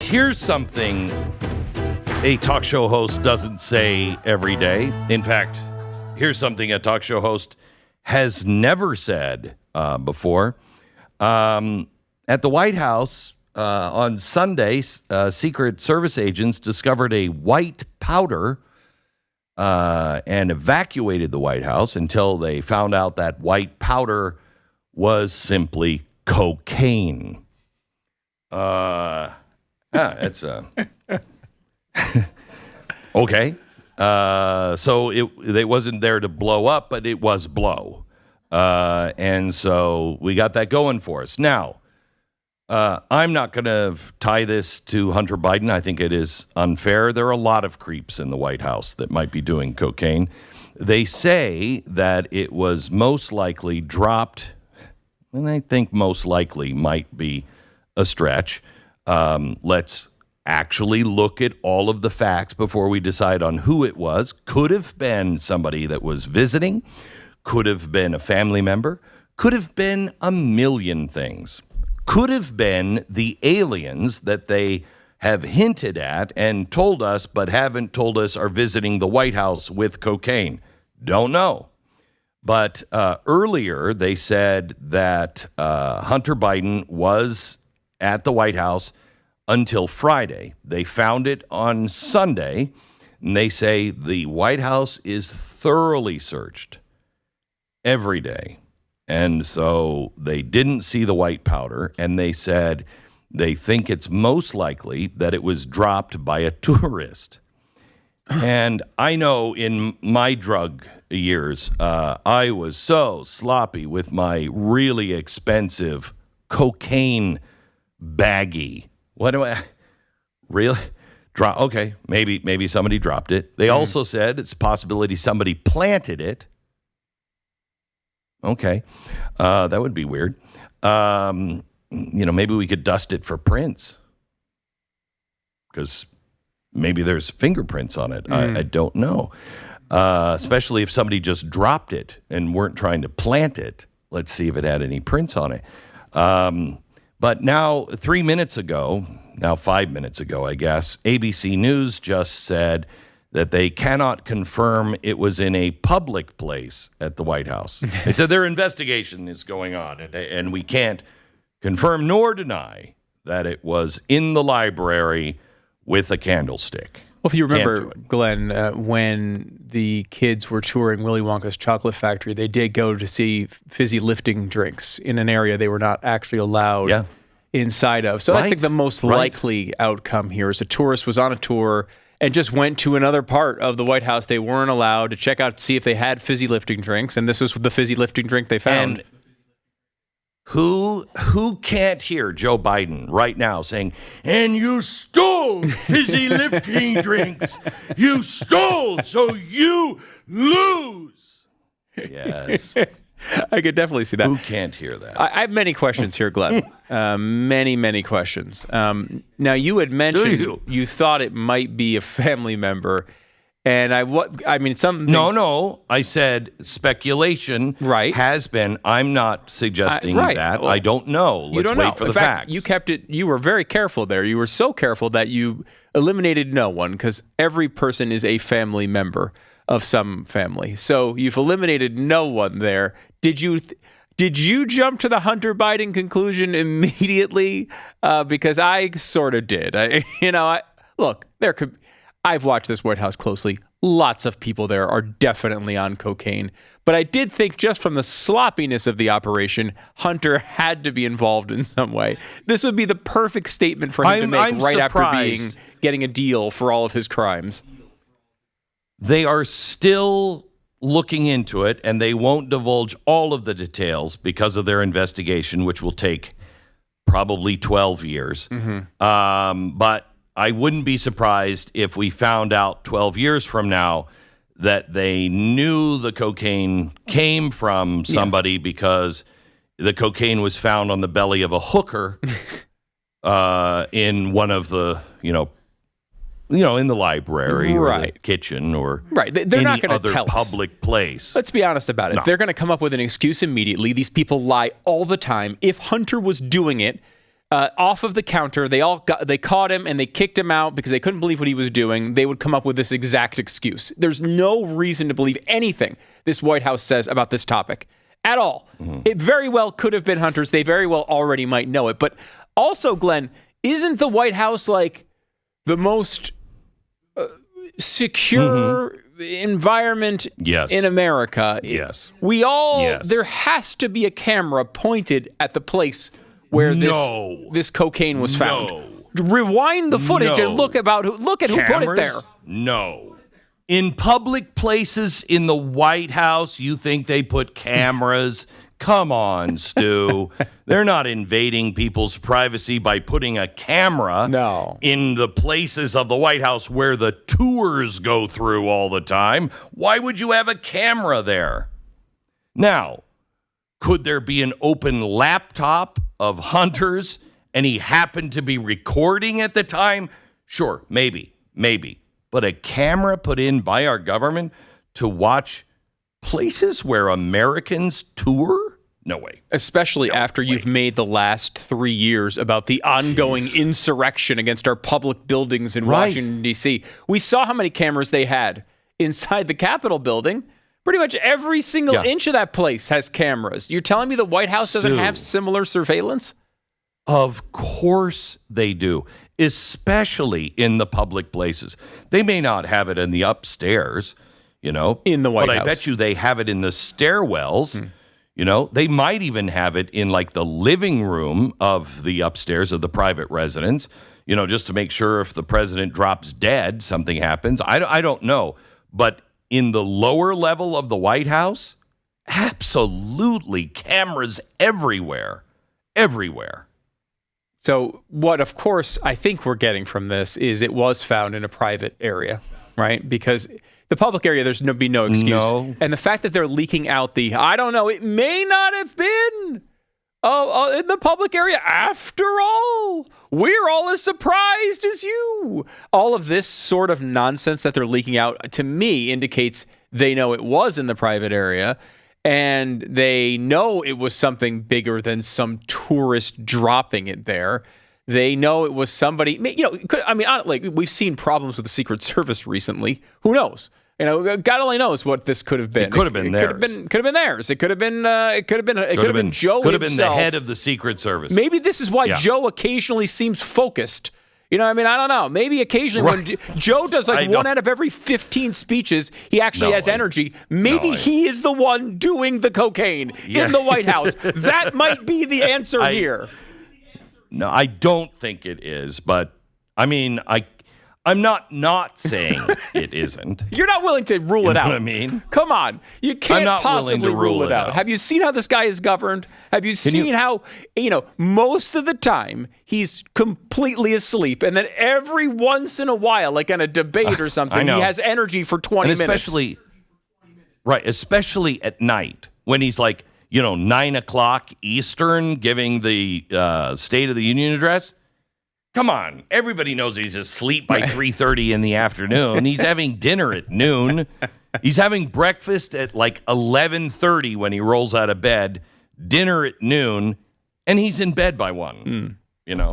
here's something a talk show host doesn't say every day. In fact, here's something a talk show host has never said before. At the White House on Sunday, Secret Service agents discovered a white powder and evacuated the White House until they found out that white powder was simply cocaine. It's okay. So it wasn't there to blow up, but it was blow. And so we got that going for us. Now, I'm not going to tie this to Hunter Biden. I think it is unfair. There are a lot of creeps in the White House that might be doing cocaine. They say that it was most likely dropped, and I think most likely might be a stretch. Let's actually look at all of the facts before we decide on who it was. Could have been somebody that was visiting, could have been a family member, could have been a million things. Could have been the aliens that they have hinted at and told us but haven't told us are visiting the White House with cocaine. Don't know. But earlier they said that Hunter Biden was at the White House until Friday. They found it on Sunday, and they say the White House is thoroughly searched every day. And so they didn't see the white powder, and they said they think it's most likely that it was dropped by a tourist. And I know in my drug years, I was so sloppy with my really expensive cocaine baggie. What do I really drop? Okay, maybe somebody dropped it. They also said it's a possibility somebody planted it. Okay, that would be weird. Maybe we could dust it for prints because maybe there's fingerprints on it. I don't know. Especially if somebody just dropped it and weren't trying to plant it. Let's see if it had any prints on it. But now, 5 minutes ago, I guess, ABC News just said that they cannot confirm it was in a public place at the White House. They said their investigation is going on, and we can't confirm nor deny that it was in the library with a candlestick. Well, if you remember, Glenn, when the kids were touring Willy Wonka's chocolate factory, they did go to see fizzy lifting drinks in an area they were not actually allowed inside of. So I think the most likely outcome here is a tourist was on a tour and just went to another part of the White House they weren't allowed to check out to see if they had fizzy lifting drinks, and this was the fizzy lifting drink they found. And who can't hear Joe Biden right now saying, "And you stole fizzy lifting drinks. You stole, so you lose." Yes. I could definitely see that. Who can't hear that? I have many questions here, Glenn. Many questions. Now, you had mentioned you thought it might be a family member, and some things... No. I said speculation has been. I'm not suggesting that. Well, I don't know. Let's wait for the facts. You were very careful there. You were so careful that you eliminated no one, because every person is a family member of some family. So you've eliminated no one there. Did you jump to the Hunter Biden conclusion immediately? Because I sort of did. I've watched this White House closely. Lots of people there are definitely on cocaine. But I did think, just from the sloppiness of the operation, Hunter had to be involved in some way. This would be the perfect statement for him to make after getting a deal for all of his crimes. They are still looking into it, and they won't divulge all of the details because of their investigation, which will take probably 12 years. But I wouldn't be surprised if we found out 12 years from now that they knew the cocaine came from somebody because the cocaine was found on the belly of a hooker in one of the, in the library or the kitchen or They're not going to tell us. Public place. Let's be honest about it. No. They're going to come up with an excuse immediately. These people lie all the time. If Hunter was doing it, off of the counter. They caught him and they kicked him out because they couldn't believe what he was doing. They would come up with this exact excuse. There's no reason to believe anything this White House says about this topic at all. It very well could have been hunters. They very well already might know it. But also, Glenn, isn't the White House like the most secure environment in America? Yes. We all, there has to be a camera pointed at the place where this cocaine was found. Rewind the footage and look at who put it there. No. In public places in the White House, you think they put cameras? Come on, Stu. They're not invading people's privacy by putting a camera in the places of the White House where the tours go through all the time. Why would you have a camera there? Now, could there be an open laptop of Hunter's and he happened to be recording at the time? Sure, maybe. But a camera put in by our government to watch places where Americans tour? No way. Especially after you've made the last 3 years about the ongoing insurrection against our public buildings in Washington, D.C. We saw how many cameras they had inside the Capitol building. Pretty much every single inch of that place has cameras. You're telling me the White House doesn't have similar surveillance? Of course they do, especially in the public places. They may not have it in the upstairs, in the White House. But I bet you they have it in the stairwells. They might even have it in like the living room of the upstairs of the private residence, just to make sure if the president drops dead, something happens. I don't know. But in the lower level of the White House, absolutely cameras everywhere. So what, of course, I think we're getting from this is it was found in a private area, right? Because the public area, there's be no excuse. No. And the fact that they're leaking out it may not have been in the public area after all. We're all as surprised as you. All of this sort of nonsense that they're leaking out, to me, indicates they know it was in the private area. And they know it was something bigger than some tourist dropping it there. They know it was somebody, we've seen problems with the Secret Service recently. Who knows? God only knows what this could have been. It could have been theirs. Could have been theirs. It could have been Joe himself. Could have been the head of the Secret Service. Maybe this is why Joe occasionally seems focused. I don't know. Maybe occasionally when Joe does one out of every 15 speeches, he actually has energy. Maybe he is the one doing the cocaine in the White House. That might be the answer here. No, I don't think it is. But, I'm not saying it isn't. You're not willing to rule it out. What I mean? Come on. You can't possibly rule it out. Have you seen how this guy is governed? Have you seen how, most of the time he's completely asleep, and then every once in a while, like on a debate or something, he has energy for 20 minutes. Especially at night when he's 9 o'clock Eastern giving the State of the Union address. Come on. Everybody knows he's asleep by 3:30 in the afternoon. He's having dinner at noon. He's having breakfast at 11:30 when he rolls out of bed, dinner at noon, and he's in bed by 1.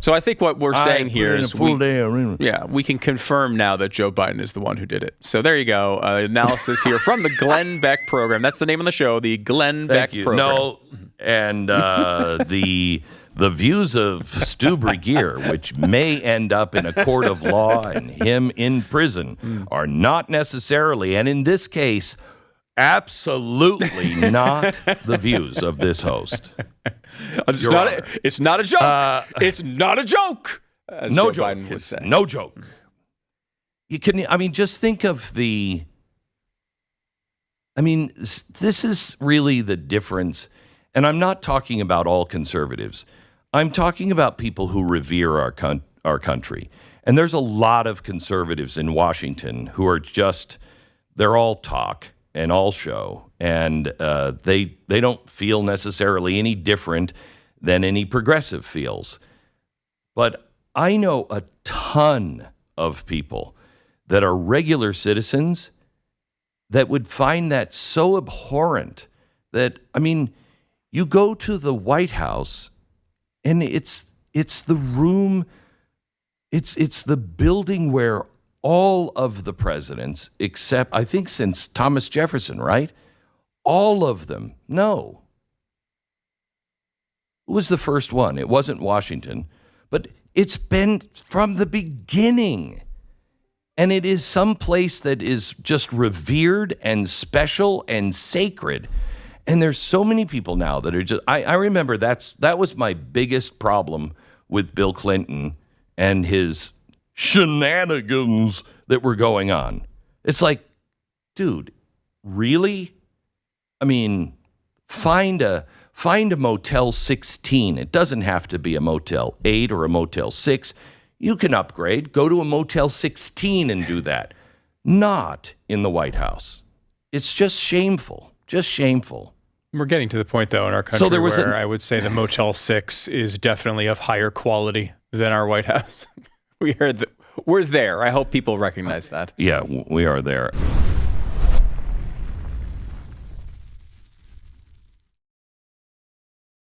So I think what we're saying here is we can confirm now that Joe Biden is the one who did it. So there you go. Analysis here from the Glenn Beck program. That's the name of the show, the Glenn Beck program. No, and the views of Stu Bregeer, which may end up in a court of law and him in prison, are not necessarily, and in this case, absolutely not the views of this host. It's not a joke. It's not a joke. As no Joe joke. Biden would say. No joke. Just think of this is really the difference. And I'm not talking about all conservatives. I'm talking about people who revere our country. And there's a lot of conservatives in Washington who are they're all talk and all show. And they don't feel necessarily any different than any progressive feels. But I know a ton of people that are regular citizens that would find that so abhorrent that, you go to the White House and it's It's the room, it's the building where all of the presidents, except I think since Thomas Jefferson, right? All of them. No. Who was the first one? It wasn't Washington, but it's been from the beginning. And it is some place that is just revered and special and sacred. And there's so many people now that are just, I remember that was my biggest problem with Bill Clinton and his shenanigans that were going on. It's like, dude, really? I mean, find a Motel 16. It doesn't have to be a Motel 8 or a Motel 6. You can upgrade. Go to a Motel 16 and do that. Not in the White House. It's just shameful. Just shameful. We're getting to the point, though, in our country where I would say the Motel 6 is definitely of higher quality than our White House. We're there. I hope people recognize that. Yeah, we are there.